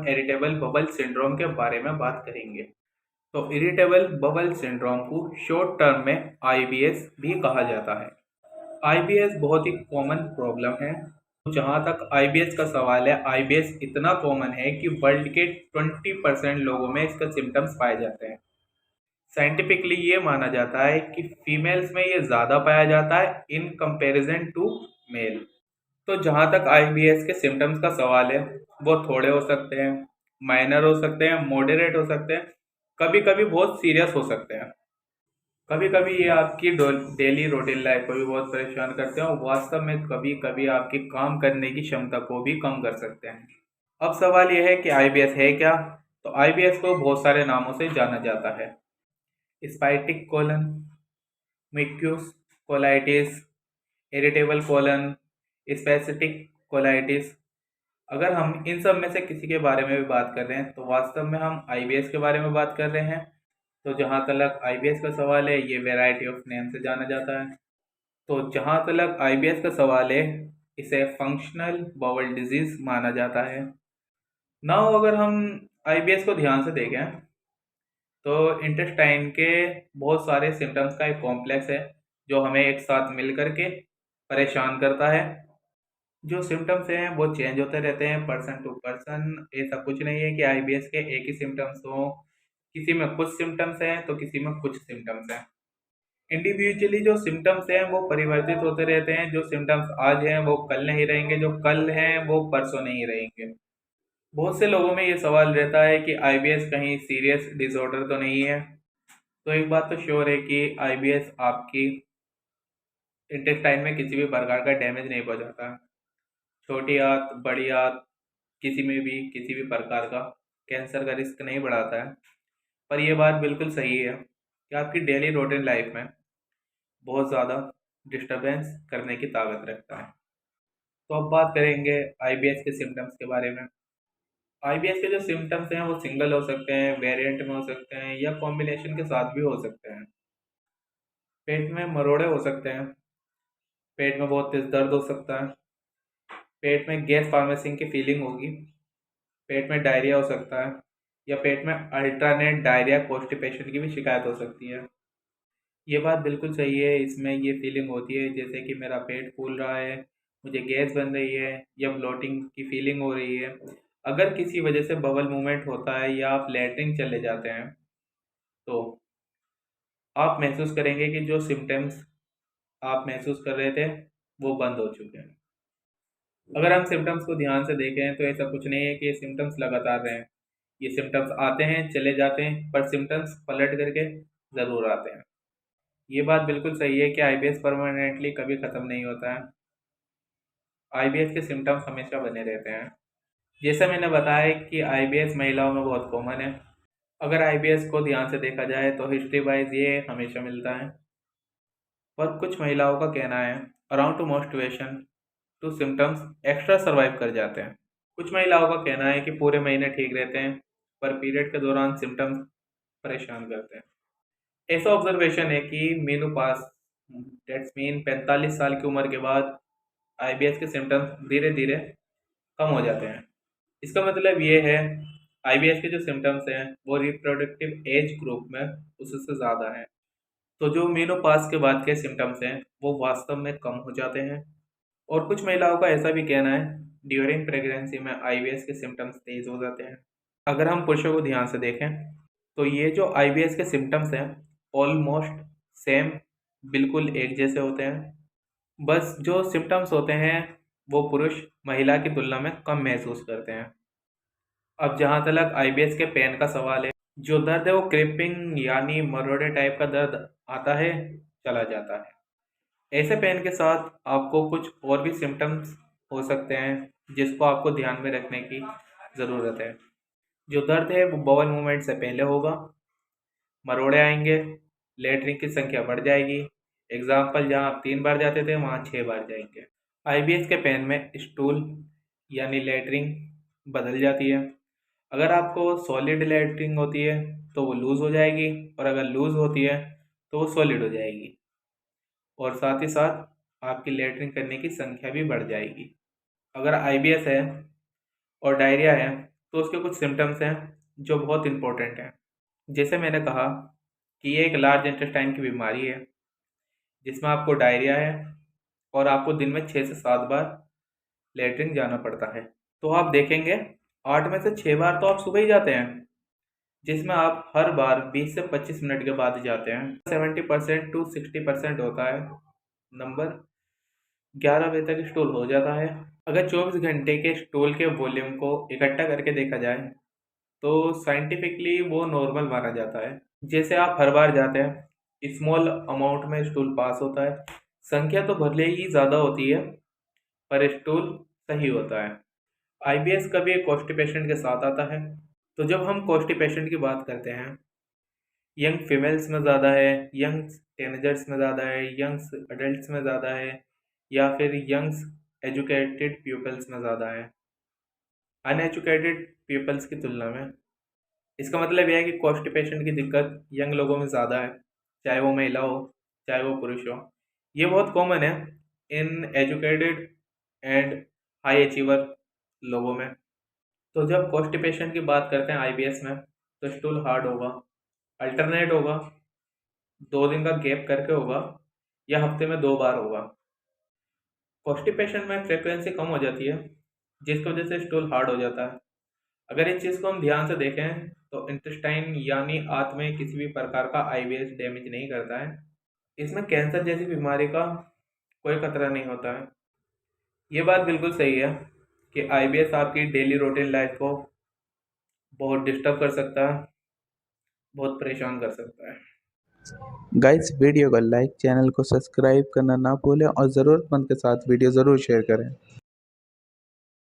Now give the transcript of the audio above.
Irritable bubble syndrome के बारे में बात करेंगे। तो इरिटेबल बबल सिंड्रोम को शॉर्ट टर्म में आईबीएस भी कहा जाता है। आईबीएस बहुत ही कॉमन प्रॉब्लम है। जहाँ तक आईबीएस का सवाल है, आईबीएस इतना कॉमन है कि वर्ल्ड के 20% लोगों में इसका सिम्टम्स पाए जाते हैं। साइंटिफिकली ये माना जाता है कि फीमेल्स में ये ज़्यादा पाया जाता है इन कंपैरिजन टू मेल। तो जहाँ तक आईबीएस के सिम्टम्स का सवाल है, वो थोड़े हो सकते हैं, माइनर हो सकते हैं, मॉडरेट हो सकते हैं, कभी कभी बहुत सीरियस हो सकते हैं। कभी कभी ये आपकी डेली रूटीन लाइफ को भी बहुत परेशान करते हैं और वास्तव में कभी कभी आपकी काम करने की क्षमता को भी कम कर सकते हैं। अब सवाल यह है कि आईबीएस है क्या। तो आईबीएस को बहुत सारे नामों से जाना जाता है। Spastic colon, mucous colitis, irritable colon, spastic colitis. अगर हम इन सब में से किसी के बारे में भी बात कर रहे हैं तो वास्तव में हम आईबीएस के बारे में बात कर रहे हैं। तो जहाँ तक आईबीएस का सवाल है, ये वैरायटी ऑफ नेम से जाना जाता है। तो जहाँ तक आईबीएस का सवाल है, इसे फंक्शनल बाउल डिजीज माना जाता है। नाउ अगर हम आईबीएस को ध्यान से देखें तो इंटेस्टाइन के बहुत सारे सिम्टम्स का एक कॉम्प्लेक्स है जो हमें एक साथ मिल करके परेशान करता है। जो सिम्टम्स हैं वो चेंज होते रहते हैं पर्सन टू पर्सन। ऐसा कुछ नहीं है कि आईबीएस के एक ही सिम्टम्स हो। किसी में कुछ सिम्टम्स हैं तो किसी में कुछ सिम्टम्स हैं। इंडिविजुअली जो सिम्टम्स हैं वो परिवर्तित होते रहते हैं। जो सिम्टम्स आज हैं वो कल नहीं रहेंगे, जो कल हैं वो परसों नहीं रहेंगे। बहुत से लोगों में ये सवाल रहता है कि आईबीएस कहीं सीरियस डिसऑर्डर तो नहीं है। तो एक बात तो श्योर है कि आईबीएस आपकी इंटेस्टाइन में किसी भी प्रकार का डैमेज नहीं पहुंचाता। छोटी आंत, बड़ी आंत, किसी में भी किसी भी प्रकार का कैंसर का रिस्क नहीं बढ़ाता है। पर यह बात बिल्कुल सही है कि आपकी डेली रूटीन लाइफ में बहुत ज़्यादा डिस्टरबेंस करने की ताकत रखता है। तो अब बात करेंगे आईबीएस के सिम्टम्स के बारे में। आईबीएस के जो सिम्टम्स हैं वो सिंगल हो सकते हैं, वेरिएंट में हो सकते हैं या कॉम्बिनेशन के साथ भी हो सकते हैं। पेट में मरोड़े हो सकते हैं, पेट में बहुत तेज दर्द हो सकता है, पेट में गैस फॉर्मेशन की फीलिंग होगी, पेट में डायरिया हो सकता है या पेट में अल्टरनेट डायरिया कॉन्स्टिपेशन की भी शिकायत हो सकती है। ये बात बिल्कुल सही है। इसमें ये फीलिंग होती है जैसे कि मेरा पेट फूल रहा है, मुझे गैस बन रही है या ब्लोटिंग की फीलिंग हो रही है। अगर किसी वजह से बवल मूवमेंट होता है या आप लैट्रिन चले जाते हैं तो आप महसूस करेंगे कि जो सिम्टम्स आप महसूस कर रहे थे वो बंद हो चुके हैं। अगर हम सिम्टम्स को ध्यान से देखें तो ऐसा कुछ नहीं है कि ये सिम्टम्स लगातार रहें। ये सिम्टम्स आते हैं चले जाते हैं, पर सिम्टम्स पलट करके ज़रूर आते हैं। ये बात बिल्कुल सही है कि आईबीएस परमानेंटली कभी ख़त्म नहीं होता है। आईबीएस के सिम्टम्स हमेशा बने रहते हैं। जैसे मैंने बताया कि आईबीएस महिलाओं में बहुत कॉमन है। अगर आईबीएस को ध्यान से देखा जाए तो हिस्ट्री वाइज ये हमेशा मिलता है। पर कुछ महिलाओं का कहना है अराउंड टू मोस्टिवेशन टू सिम्टम्स एक्स्ट्रा सर्वाइव कर जाते हैं। कुछ महिलाओं का कहना है कि पूरे महीने ठीक रहते हैं पर पीरियड के दौरान सिम्टम्स परेशान करते हैं। ऐसा ऑब्जर्वेशन है कि मेनोपास डेट्स मीन 45 साल की उम्र के बाद आईबीएस के सिम्टम्स धीरे धीरे कम हो जाते हैं। इसका मतलब ये है आईबीएस के जो सिम्टम्स हैं वो रिप्रोडक्टिव एज ग्रुप में उससे ज़्यादा हैं। तो जो मेनोपास के बाद के सिम्टम्स हैं वो वास्तव में कम हो जाते हैं। और कुछ महिलाओं का ऐसा भी कहना है ड्यूरिंग प्रेगनेंसी में आईबीएस के सिम्टम्स तेज हो जाते हैं। अगर हम पुरुषों को ध्यान से देखें तो ये जो आईबीएस के सिम्टम्स हैं ऑलमोस्ट सेम, बिल्कुल एक जैसे होते हैं। बस जो सिम्टम्स होते हैं वो पुरुष महिला की तुलना में कम महसूस करते हैं। अब जहाँ तक आईबीएस के पेन का सवाल है, जो दर्द है वो क्रिपिंग यानी मरोड़े टाइप का दर्द आता है, चला जाता है। ऐसे पेन के साथ आपको कुछ और भी सिम्टम्स हो सकते हैं जिसको आपको ध्यान में रखने की ज़रूरत है। जो दर्द है वो बॉवल मूवमेंट से पहले होगा, मरोड़े आएंगे, लेटरिन की संख्या बढ़ जाएगी। एग्जाम्पल, जहाँ आप 3 बार जाते थे वहाँ 6 बार जाएंगे। आईबीएस के पेन में स्टूल यानी लेटरिन बदल जाती है। अगर आपको सॉलिड लेटरिन होती है तो वो लूज़ हो जाएगी और अगर लूज़ होती है तो वो सॉलिड हो जाएगी। और साथ ही साथ आपकी लेटरिन करने की संख्या भी बढ़ जाएगी। अगर आईबीएस है और डायरिया है तो उसके कुछ सिम्टम्स हैं जो बहुत इंपॉर्टेंट हैं। जैसे मैंने कहा कि ये एक लार्ज इंटेस्टाइन की बीमारी है जिसमें आपको डायरिया है और आपको दिन में 6 से 7 बार लेटरिन जाना पड़ता है। तो आप देखेंगे 8 में से 6 बार तो आप सुबह ही जाते हैं, जिसमें आप हर बार 20 से 25 मिनट के बाद जाते हैं। 70% टू 60% होता है नंबर। 11 बजे तक स्टूल हो जाता है। अगर 24 घंटे के स्टूल के वॉल्यूम को इकट्ठा करके देखा जाए तो साइंटिफिकली वो नॉर्मल माना जाता है। जैसे आप हर बार जाते हैं, स्मॉल अमाउंट में स्टूल पास होता है। संख्या तो भले ही ज़्यादा होती है पर स्टूल सही होता है। आईबीएस कभी एक कॉन्स्टिपेशन के साथ आता है। तो जब हम कॉन्स्टिपेशन की बात करते हैं, यंग फीमेल्स में ज़्यादा है, यंग टीनेजर्स में ज़्यादा है, यंग्स अडल्ट्स में ज़्यादा है, या फिर यंग्स एजुकेटेड पीपल्स में ज़्यादा है अनएजुकेटेड पीपल्स की तुलना में। इसका मतलब यह है कि कॉन्स्टिपेशन की दिक्कत यंग लोगों में ज़्यादा है, चाहे वो महिला हो चाहे वो पुरुष हो। ये बहुत कॉमन है इन एजुकेटेड एंड हाई अचीवर लोगों में। तो जब कॉन्स्टिपेशन की बात करते हैं आईबीएस में, तो स्टूल हार्ड होगा, अल्टरनेट होगा, 2 दिन का गैप करके होगा, या हफ्ते में 2 बार होगा। कॉन्स्टिपेशन में फ्रिक्वेंसी कम हो जाती है जिसकी वजह से स्टूल हार्ड हो जाता है। अगर इस चीज़ को हम ध्यान से देखें तो इंटेस्टाइन यानी आंत में किसी भी प्रकार का आईबीएस डैमेज नहीं करता है। इसमें कैंसर जैसी बीमारी का कोई खतरा नहीं होता है। ये बात बिल्कुल सही है कि आईबीएस आपकी डेली रूटीन लाइफ को बहुत डिस्टर्ब कर सकता है, बहुत परेशान कर सकता है। गाइस वीडियो को लाइक, चैनल को सब्सक्राइब करना ना भूलें और ज़रूरतमंद के साथ वीडियो ज़रूर शेयर करें।